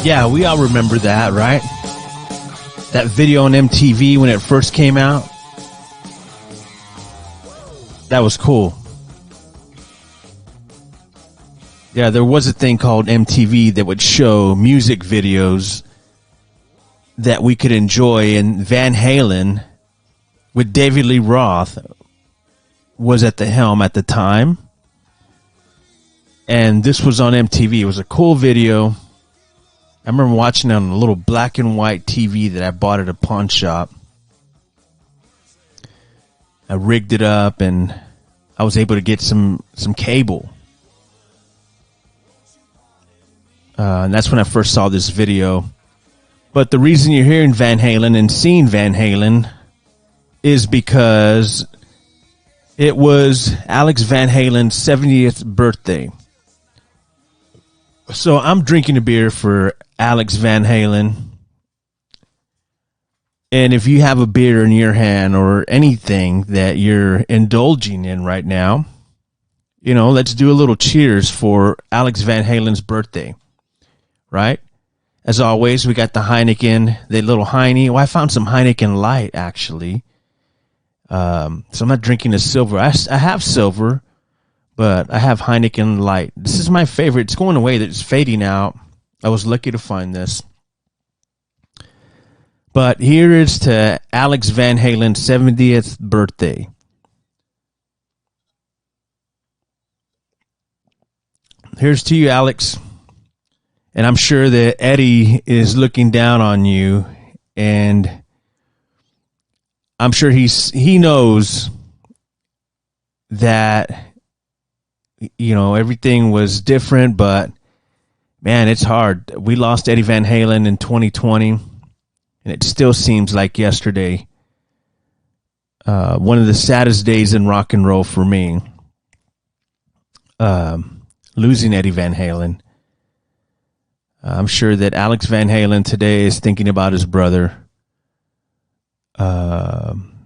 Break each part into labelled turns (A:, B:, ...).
A: Yeah, we all remember that, right? That video on MTV when it first came out. That was cool. Yeah, there was a thing called MTV that would show music videos that we could enjoy, and Van Halen with David Lee Roth was at the helm at the time. And this was on MTV. It was a cool video. I remember watching it on a little black and white TV that I bought at a pawn shop. I rigged it up and I was able to get some cable. And that's when I first saw this video. But the reason you're hearing Van Halen and seeing Van Halen is because it was Alex Van Halen's 70th birthday. So I'm drinking a beer for Alex Van Halen. And if you have a beer in your hand or anything that you're indulging in right now, you know, let's do a little cheers for Alex Van Halen's birthday, right? As always, we got the Heineken, the little Heine. Well, I found some Heineken Light, actually. So I'm not drinking a silver. I have silver, but I have Heineken Light. This is my favorite. It's going away. It's fading out. I was lucky to find this. But here is to Alex Van Halen's 70th birthday. Here's to you, Alex. And I'm sure that Eddie is looking down on you, and I'm sure he knows that, you know, everything was different, but man, it's hard. We lost Eddie Van Halen in 2020, and it still seems like yesterday. One of the saddest days in rock and roll for me. Losing Eddie Van Halen. I'm sure that Alex Van Halen today is thinking about his brother. I'm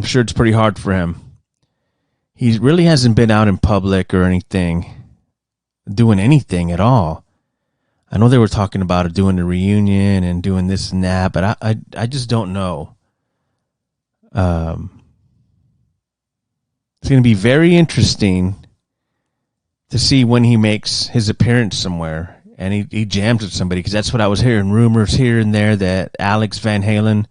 A: sure it's pretty hard for him. He really hasn't been out in public or anything, doing anything at all. I know they were talking about doing a reunion and doing this and that, but I just don't know. It's going to be very interesting to see when he makes his appearance somewhere. And he jams with somebody, because that's what I was hearing. Rumors here and there that Alex Van Halen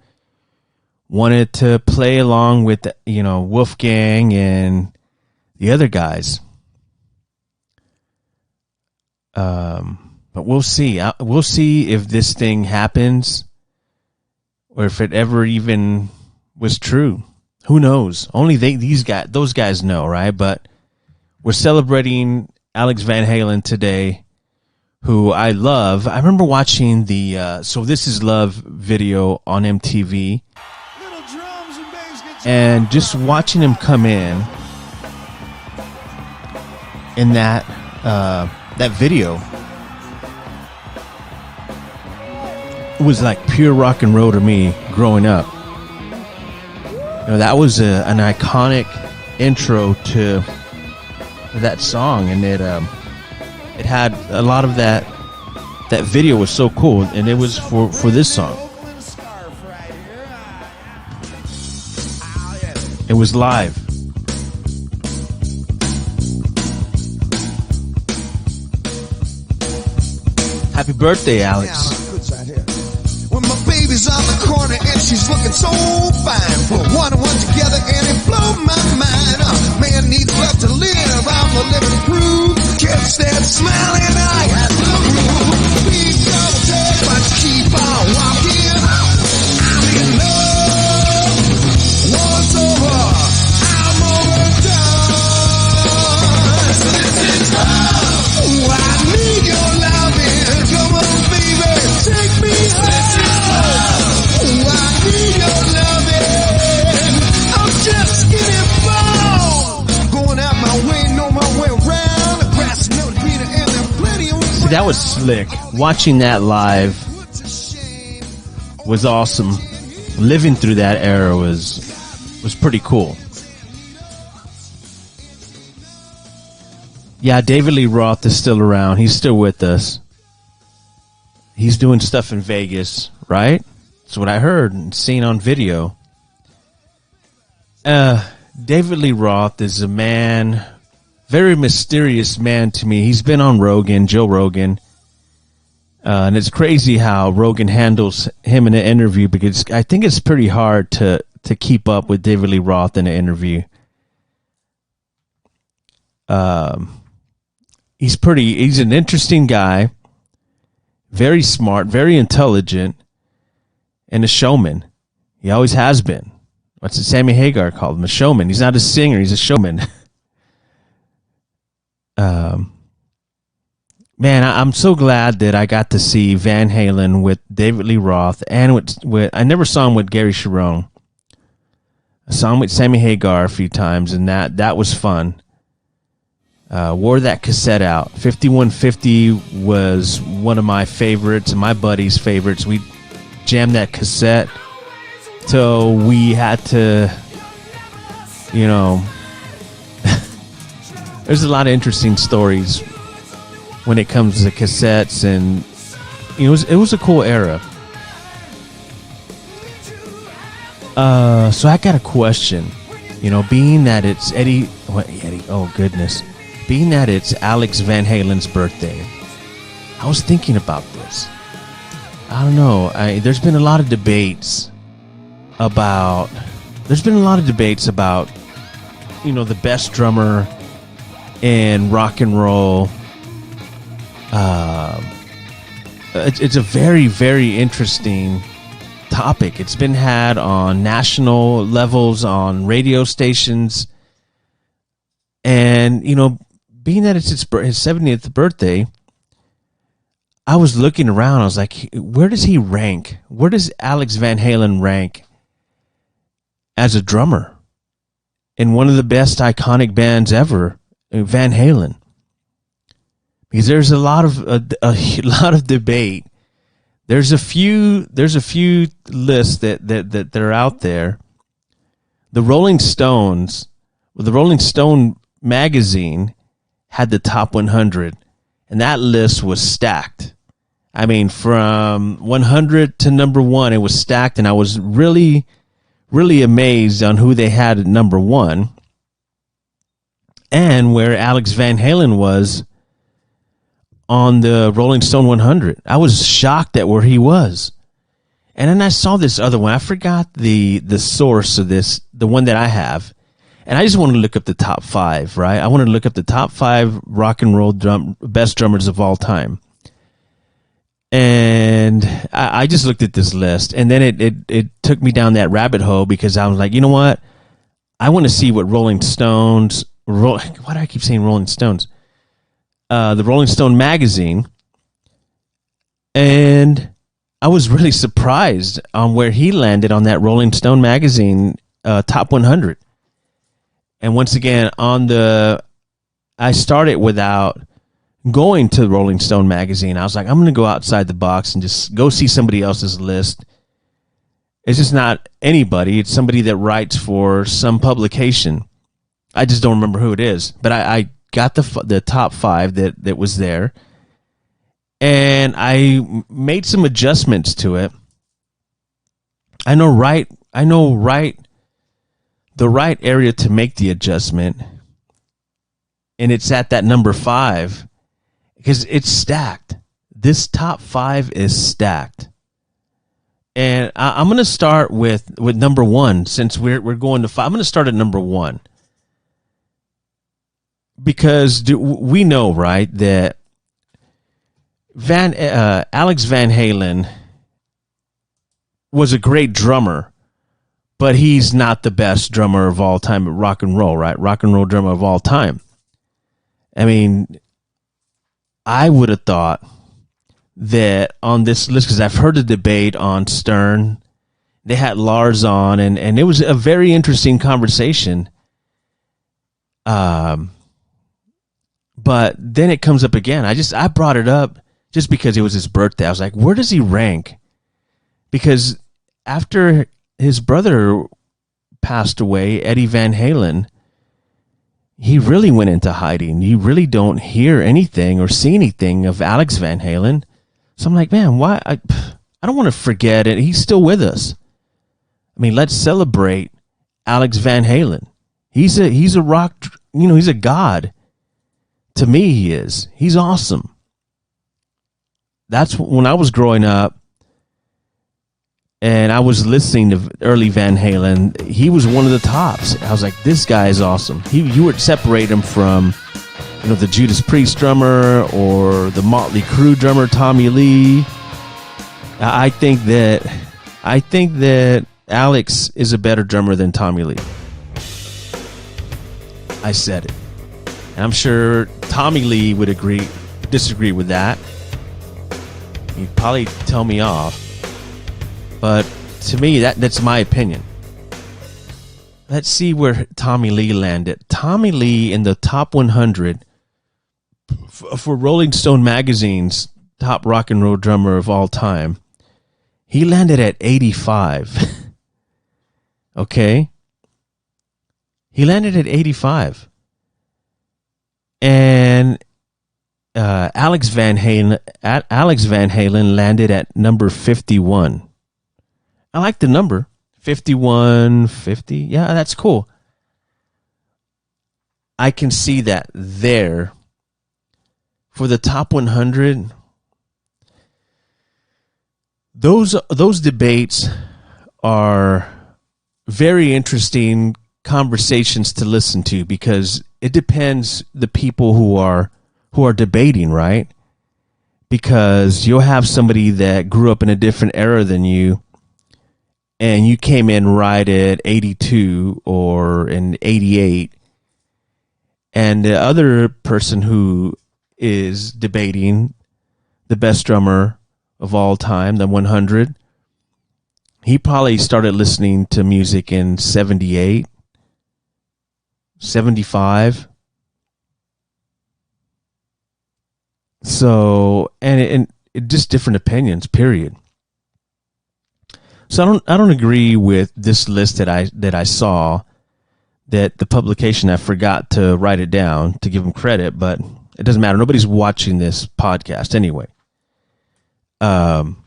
A: wanted to play along with, you know, Wolfgang and the other guys. But we'll see. We'll see if this thing happens or if it ever even was true. Who knows? Only those guys know, right? But we're celebrating Alex Van Halen today, who I love. I remember watching the So This Is Love video on MTV, and just watching him come in that video. It was like pure rock and roll to me growing up. You know, that was an iconic intro to that song, and it had a lot of that video was so cool, and it was for this song. It was live. Happy birthday, Alex.
B: When my baby's on the corner and she's looking so fine, put one and one together and it blow my mind. Man needs love to live, I'm the living proof. Catch that smiling eye at the roof. Big double take, but keep on walking. I'm in love. Once over, I'm overdone. This is love. Oh, I need your loving. Come on, baby, take me home. This is love. Oh, I need your loving. I'm just getting bold. Going out my way, know my way around. The grass is no greener and there's plenty of.
A: See, that was slick. Watching that live was awesome. Living through that era was pretty cool. Yeah, David Lee Roth is still around. He's still with us. he's doing stuff in Vegas, right? That's what I heard and seen on video. David Lee Roth is a man, very mysterious man to me. He's been on Rogan, Joe Rogan. And it's crazy how Rogan handles him in an interview, because I think it's pretty hard to keep up with David Lee Roth in an interview. He's an interesting guy, very smart, very intelligent, and a showman. He always has been. What's it Sammy Hagar called him? A showman. He's not a singer, he's a showman. Man, I'm so glad that I got to see Van Halen with David Lee Roth, and with I never saw him with Gary Cherone. I saw him with Sammy Hagar a few times, and that was fun. Wore that cassette out. 5150 was one of my favorites and my buddy's favorites. We jammed that cassette till we had to, there's a lot of interesting stories when it comes to cassettes, and it was a cool era. So I got a question. Being that it's Eddie, oh goodness. Being that it's Alex Van Halen's birthday, I was thinking about this. I don't know. There's been a lot of debates about, the best drummer in rock and roll. It's a very, very interesting topic. It's been had on national levels, on radio stations, and being that it's his 70th birthday, I was looking around. I was like, where does he rank? Where does Alex Van Halen rank as a drummer in one of the best iconic bands ever, Van Halen? Because there's a lot of debate. There's a few lists that are out there. The Rolling Stone magazine had the top 100, and that list was stacked. I mean, from 100 to number 1, it was stacked, and I was really, really amazed on who they had at number 1 and where Alex Van Halen was on the Rolling Stone 100. I was shocked at where he was. And then I saw this other one. I forgot the source of this, the one that I have. And I just wanted to look up the top 5, right? I wanted to look up the top 5 rock and roll best drummers of all time. And I just looked at this list, and then it took me down that rabbit hole, because I was like, you know what? I want to see what Rolling Stones, why do I keep saying Rolling Stones? The Rolling Stone magazine, and I was really surprised on where he landed on that Rolling Stone magazine top 100. And once again, I started without going to Rolling Stone magazine. I was like, I'm going to go outside the box and just go see somebody else's list. It's just not anybody. It's somebody that writes for some publication. I just don't remember who it is. But I got the top 5 that was there. And I made some adjustments to it. I know the right area to make the adjustment, and it's at that number 5, because it's stacked. This top 5 is stacked, and I'm going to start with number 1, since we're going to 5. I'm going to start at number 1, because we know, right, that Alex Van Halen was a great drummer, but he's not the best drummer of all time at rock and roll, right? Rock and roll drummer of all time. I mean, I would have thought that on this list, because I've heard the debate on Stern, they had Lars on, and it was a very interesting conversation. But then it comes up again. I brought it up just because it was his birthday. I was like, where does he rank? Because after his brother passed away, Eddie Van Halen, he really went into hiding. You really don't hear anything or see anything of Alex Van Halen. So I'm like, man, why? I don't want to forget it. He's still with us. I mean, let's celebrate Alex Van Halen. He's a rock, he's a god. To me, he is. He's awesome. That's when I was growing up and I was listening to early Van Halen. He was one of the tops. I was like, this guy is awesome. You would separate him from, the Judas Priest drummer or the Motley Crue drummer, Tommy Lee. I think that Alex is a better drummer than Tommy Lee. I said it. And I'm sure Tommy Lee would disagree with that. He'd probably tell me off. But to me, that's my opinion. Let's see where Tommy Lee landed. Tommy Lee in the top 100 for Rolling Stone magazine's top rock and roll drummer of all time. He landed at 85. Okay? He landed at 85. And Alex Van Halen landed at number 51. I like the number 51, 50. Yeah, that's cool. I can see that there. For the top 100, those debates are very interesting conversations to listen to, because it depends the people who are debating, right? Because you'll have somebody that grew up in a different era than you, and you came in right at 82 or in 88, and the other person who is debating the best drummer of all time, the 100, he probably started listening to music in 78, 75. So, and just different opinions, period. So I don't agree with this list that I saw, that the publication, I forgot to write it down to give them credit, but it doesn't matter. Nobody's watching this podcast anyway. I'm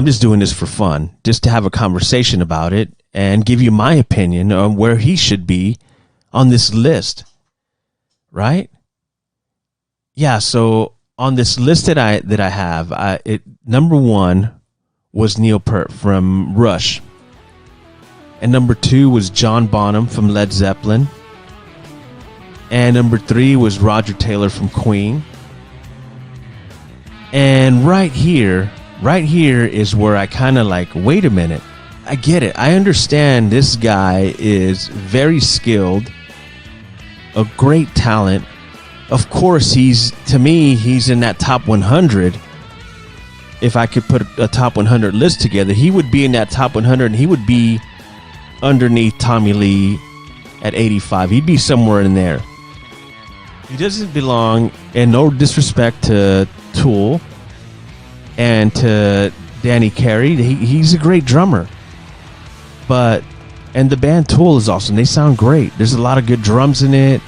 A: just doing this for fun, just to have a conversation about it and give you my opinion on where he should be on this list, right? Yeah. So on this list that I have, number 1 was Neil Peart from Rush, and number 2 was John Bonham from Led Zeppelin. And number 3 was Roger Taylor from Queen. And right here is where I kind of like, wait a minute. I get it. I understand this guy is very skilled, a great talent. Of course, he's in that top 100. If I could put a top 100 list together, he would be in that top 100, and he would be underneath Tommy Lee at 85. He'd be somewhere in there. He doesn't belong, and no disrespect to Tool and to Danny Carey. He's a great drummer. And the band Tool is awesome. They sound great. There's a lot of good drums in it.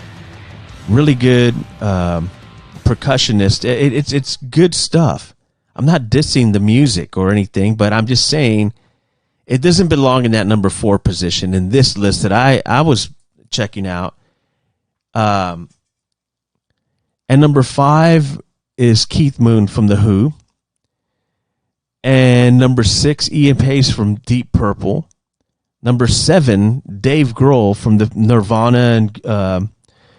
A: Really good percussionist. It's good stuff. I'm not dissing the music or anything, but I'm just saying it doesn't belong in that number 4 position in this list that I was checking out. And number 5 is Keith Moon from The Who. And number 6, Ian Pace from Deep Purple. Number 7, Dave Grohl from the Nirvana and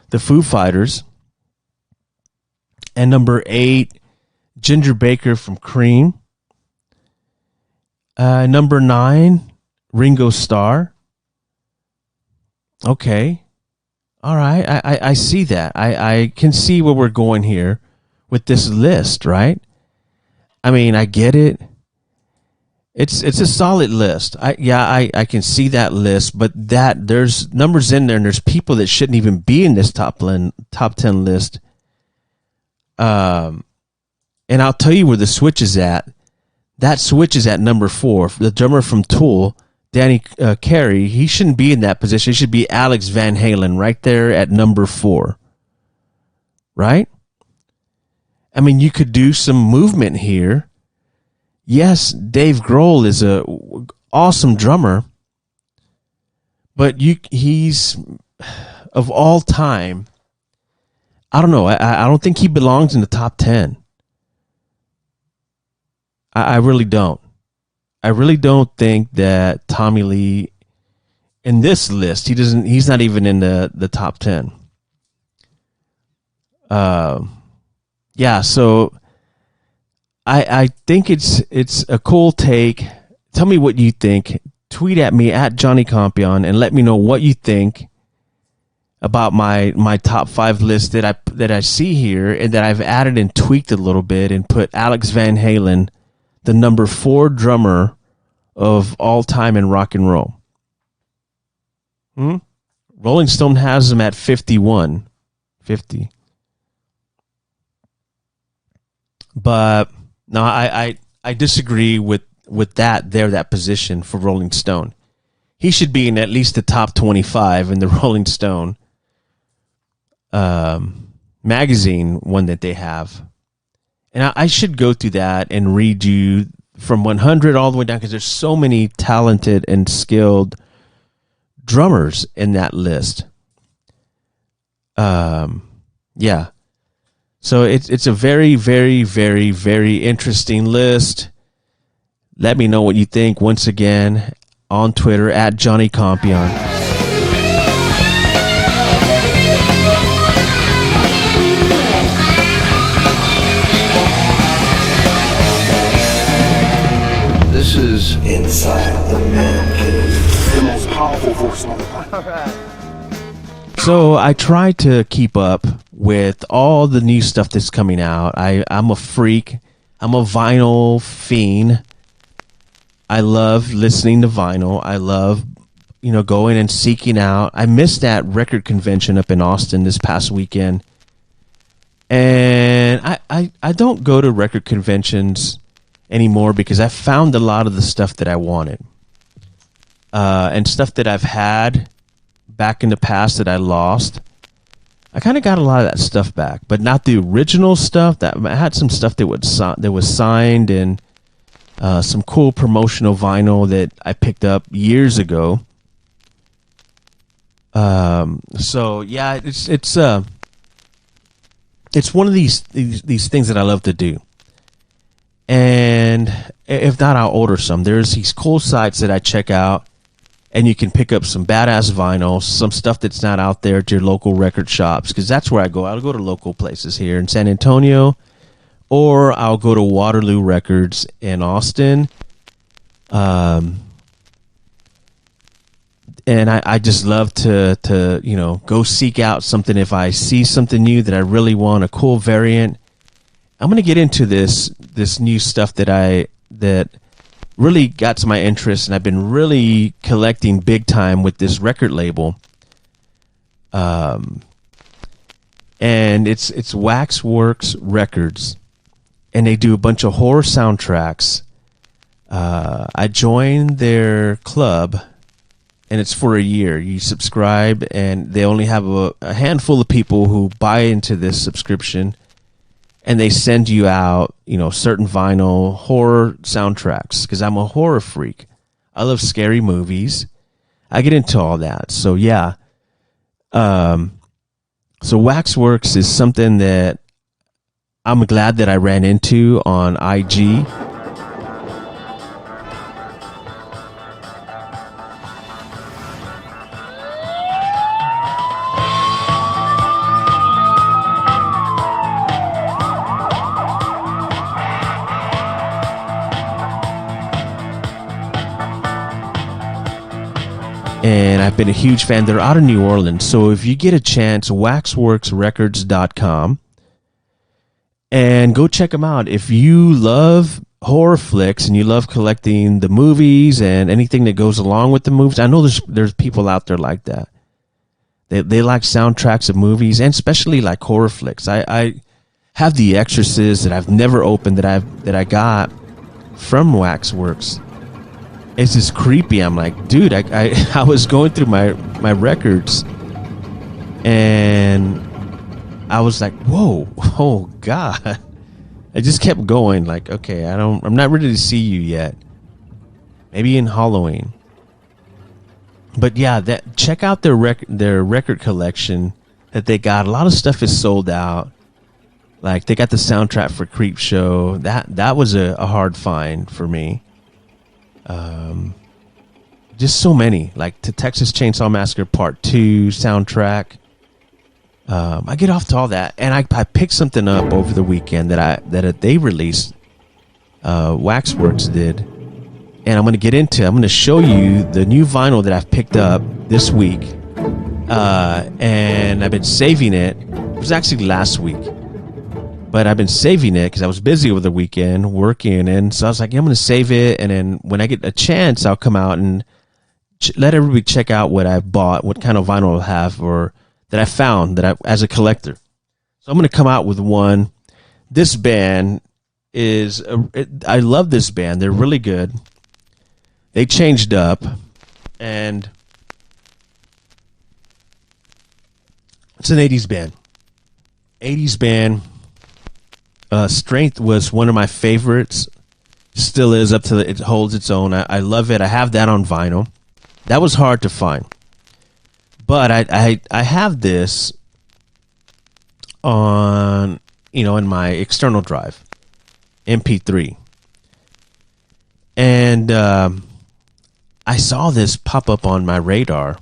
A: the Foo Fighters. And number 8, Ginger Baker from Cream. Number 9, Ringo Starr. Okay. All right. I see that. I can see where we're going here with this list, right? I mean, I get it. It's a solid list. I can see that list, but there's numbers in there, and there's people that shouldn't even be in this top 10 list. And I'll tell you where the switch is at. That switch is at number 4. The drummer from Tool, Danny Carey, he shouldn't be in that position. He should be Alex Van Halen right there at number 4. Right? I mean, you could do some movement here yes, Dave Grohl is a awesome drummer, but he's of all time. I don't know. I don't think he belongs in the top 10. I really don't. I really don't think that Tommy Lee in this list, he's not even in the top 10. Yeah, so I think it's a cool take. Tell me what you think. Tweet at me at Johnny Compian and let me know what you think about my top 5 list that I see here, and that I've added and tweaked a little bit and put Alex Van Halen, the number 4 drummer of all time in rock and roll. Rolling Stone has him at 50. But no, I disagree with that position for Rolling Stone. He should be in at least the top 25 in the Rolling Stone magazine one that they have. And I should go through that and read you from 100 all the way down, because there's so many talented and skilled drummers in that list. Yeah. So it's a very, very, very, very interesting list. Let me know what you think once again on Twitter at Johnny Compian.
B: This is Inside the ManCave, the most powerful force on the planet. All right.
A: So I try to keep up with all the new stuff that's coming out. I'm a freak. I'm a vinyl fiend. I love listening to vinyl. I love, going and seeking out. I missed that record convention up in Austin this past weekend. And I don't go to record conventions anymore because I found a lot of the stuff that I wanted. And stuff that I've had back in the past that I lost. I kind of got a lot of that stuff back, but not the original stuff. That I had some stuff that was signed, and some cool promotional vinyl that I picked up years ago. So yeah, it's one of these things that I love to do. And if not, I'll order some. There's these cool sites that I check out, and you can pick up some badass vinyl, some stuff that's not out there at your local record shops, because that's where I go. I'll go to local places here in San Antonio, or I'll go to Waterloo Records in Austin. And I just love to go seek out something. If I see something new that I really want, a cool variant, I'm going to get into this new stuff that really got to my interest, and I've been really collecting big time with this record label. And it's Waxworks Records, and they do a bunch of horror soundtracks. I joined their club, and it's for a year. You subscribe, and they only have a handful of people who buy into this subscription, and they send you out, certain vinyl horror soundtracks, because I'm a horror freak. I love scary movies. I get into all that. So yeah. So Waxworks is something that I'm glad that I ran into on IG. And I've been a huge fan. They're out of New Orleans. So if you get a chance, waxworksrecords.com, and go check them out. If you love horror flicks and you love collecting the movies and anything that goes along with the movies, I know there's people out there like that. They like soundtracks of movies, and especially like horror flicks. I have The Exorcist that I've never opened that I got from Waxworks. It's just creepy. I'm like, dude, I was going through my records, and I was like, whoa, oh God. I just kept going. Like, okay, I'm not ready to see you yet. Maybe in Halloween. But yeah, check out their record collection that they got. A lot of stuff is sold out. Like, they got the soundtrack for Creep Show. That was a hard find for me. Just so many. Like, the Texas Chainsaw Massacre Part 2 soundtrack. I get off to all that, and I picked something up over the weekend that they released. Waxworks did, and I'm going to show you the new vinyl that I've picked up this week. And I've been saving it. It was actually last week. But I've been saving it because I was busy over the weekend working, and so I was like, yeah, I'm going to save it, and then when I get a chance, I'll come out and let everybody check out what I've bought, what kind of vinyl I have, or that I found as a collector. So I'm going to come out with one. This band I love this band. They're really good. They changed up, and it's an 80s band. 80s band. Strength was one of my favorites. Still is it holds its own. I love it. I have that on vinyl. That was hard to find. But I have this on, in my external drive, MP3. And I saw this pop up on my radar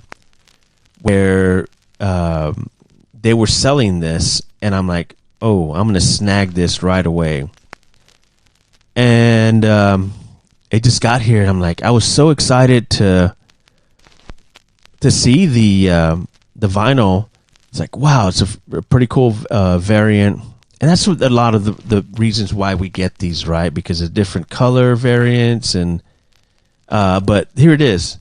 A: where they were selling this, and I'm like, oh, I'm going to snag this right away. And it just got here, and I'm like, I was so excited to see the vinyl. It's like, wow, it's a pretty cool variant. And that's what a lot of the reasons why we get these, right? Because of different color variants. And but here it is.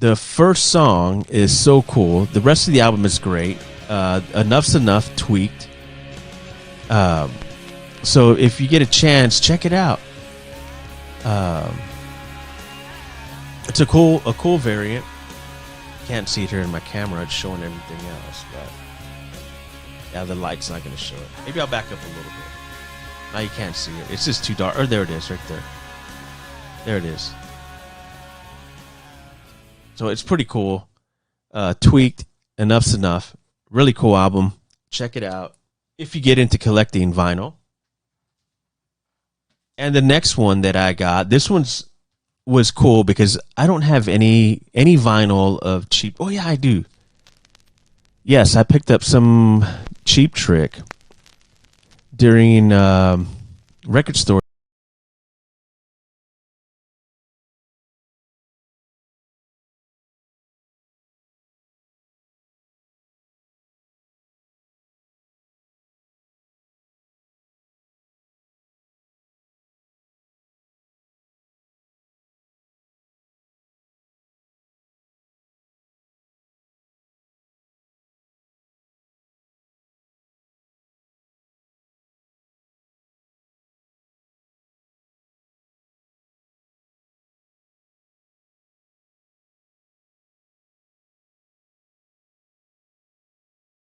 A: The first song is so cool. The rest of the album is great. Enough's Enough, Tweaked. So if you get a chance, check it out. It's a cool variant. Can't see it here in my camera. It's showing everything else, but yeah, the light's not going to show it. Maybe I'll back up a little bit. Now you can't see it. It's just too dark. Or there it is, right there. There it is. So it's pretty cool. Tweaked, Enough's Enough. Really cool album. Check it out if you get into collecting vinyl. And the next one that I got, this was cool because I don't have any vinyl of Cheap. Oh yeah, I do. Yes, I picked up some Cheap Trick during record store.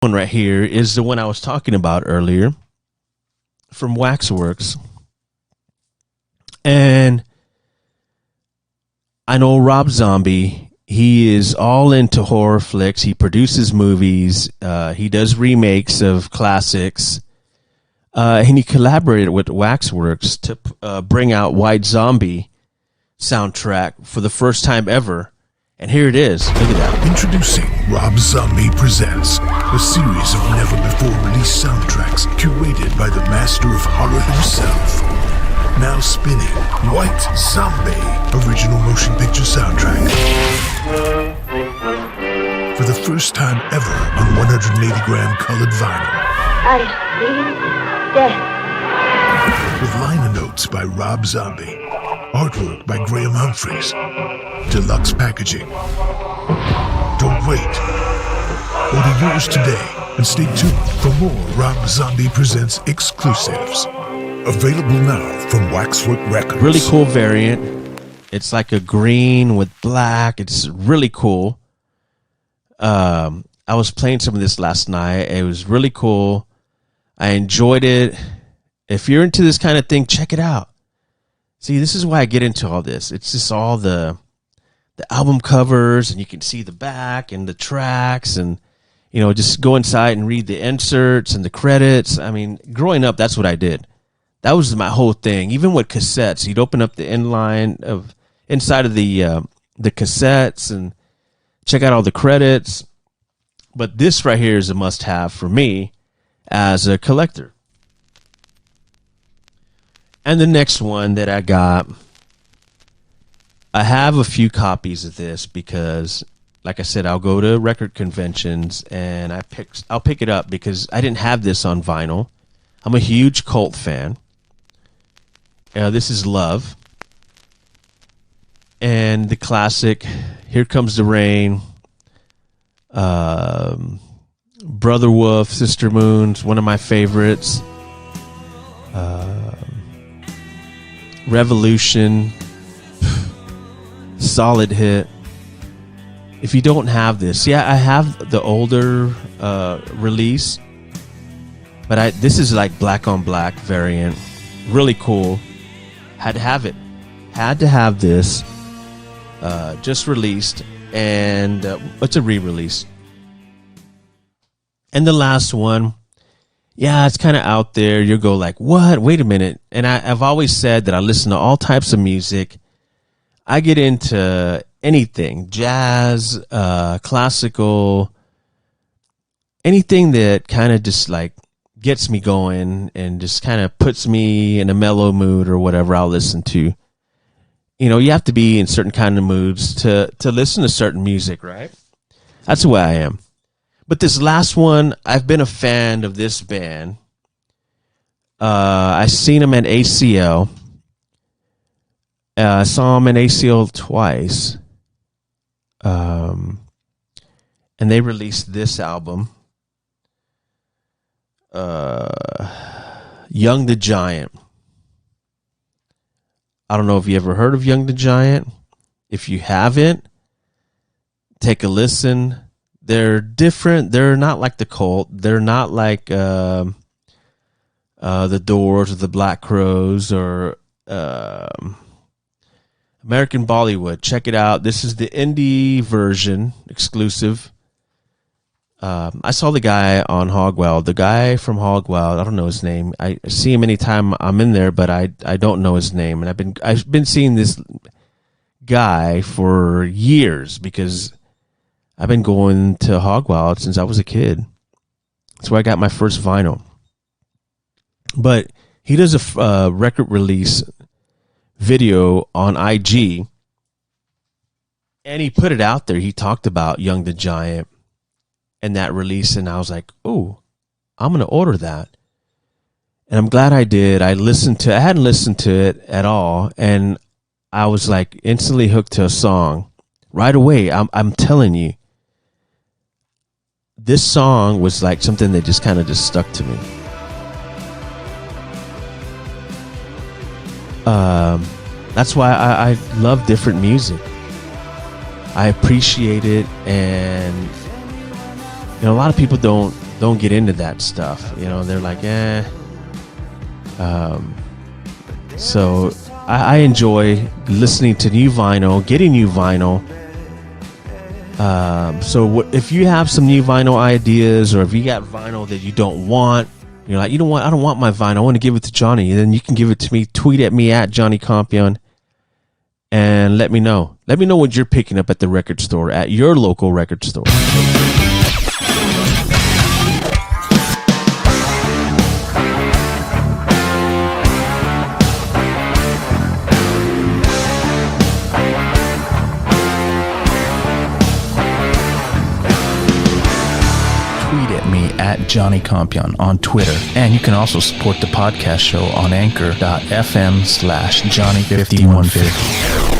A: One right here is the one I was talking about earlier from Waxworks. And I know Rob Zombie, he is all into horror flicks. He produces movies. He does remakes of classics. And he collaborated with Waxworks to bring out White Zombie soundtrack for the first time ever. And here it is. Look at that.
C: Introducing Rob Zombie Presents, a series of never-before-released soundtracks curated by the master of horror himself. Now spinning White Zombie, original motion picture soundtrack. For the first time ever on 180-gram colored vinyl.
D: I see death.
C: With liner notes by Rob Zombie. Artwork by Graham Humphreys. Deluxe packaging. Don't wait. Order yours today and stay tuned for more Rob Zombie Presents exclusives. Available now from Waxwork Records.
A: Really cool variant. It's like a green with black. It's really cool. I was playing some of this last night. It was really cool. I enjoyed it. If you're into this kind of thing, check it out. See, this is why I get into all this. It's just all the album covers, and you can see the back and the tracks, and just go inside and read the inserts and the credits. I mean, growing up, that's what I did. That was my whole thing. Even with cassettes, you'd open up the inside of the cassettes and check out all the credits. But this right here is a must-have for me as a collector. And the next one that I got, I have a few copies of this because, like I said, I'll go to record conventions and I'll pick it up because I didn't have this on vinyl. I'm a huge Cult fan. This is Love. And the classic, Here Comes the Rain, Brother Wolf, Sister Moon's one of my favorites. Revolution, solid hit. If you don't have this, I have the older release, but this is like black on black variant, really cool. Had to have it. Had to have this. Just released, and it's a re-release. And the last one, it's kind of out there. You'll go like, what? Wait a minute. And I've always said that I listen to all types of music. I get into anything, jazz, classical, anything that kind of just like gets me going and just kind of puts me in a mellow mood or whatever I'll listen to. You have to be in certain kind of moods to listen to certain music, right? That's the way I am. But this last one, I've been a fan of this band. I seen them at ACL. I saw them at ACL twice. And they released this album, Young the Giant. I don't know if you ever heard of Young the Giant. If you haven't, take a listen. They're different. They're not like the Cult. They're not like the Doors or the Black Crowes or American Bollywood. Check it out. This is the indie version, exclusive. I saw the guy on Hogwild. The guy from Hogwild, I don't know his name. I see him anytime I'm in there, but I don't know his name. And I've been seeing this guy for years because I've been going to Hogwild since I was a kid. That's where I got my first vinyl. But he does a record release video on IG, and he put it out there. He talked about Young the Giant and that release, and I was like, oh, I'm going to order that. And I'm glad I did. I hadn't listened to it at all, and I was like instantly hooked to a song right away. I'm telling you, this song was like something that just kind of just stuck to me. That's why I love different music. I appreciate it, and a lot of people don't get into that stuff. They're like, So I enjoy listening to new vinyl, getting new vinyl. So if you have some new vinyl ideas, or if you got vinyl that you don't want, you're like, I don't want my vinyl, I want to give it to Johnny, then you can give it to me. Tweet at me at Johnny Compian and let me know. Let me know what you're picking up at the record store, at your local record store.
E: At Johnny Compian on Twitter. And you can also support the podcast show on anchor.fm/Johnny5150.